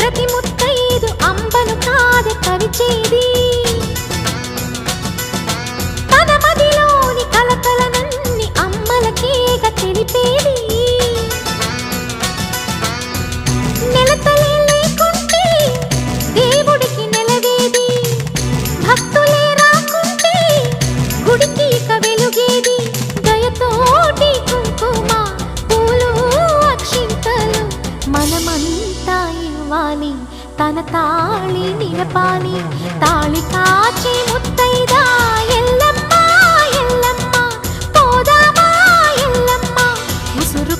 ప్రతి ముత్తైదు అంబను కాదే కవిచేది తన మదిలోని కలకలనన్ని అమ్మలకేగ తెలిపేది నెలతలే లేకుంటే దేవుడికి నెలవేది భక్తులే రాకుంటే గుడికి ఇక వెలుగేది దయతోటి కుంకుమ పూలు అక్షింతలు మనమంతా ఇవ్వాలి తన తాళి నిలపాలి తాళి కాచి ముత్తైదా ఎల్లమ్మ ఎల్లమ్మ పోదామా ఎల్లమ్మ ఉసురు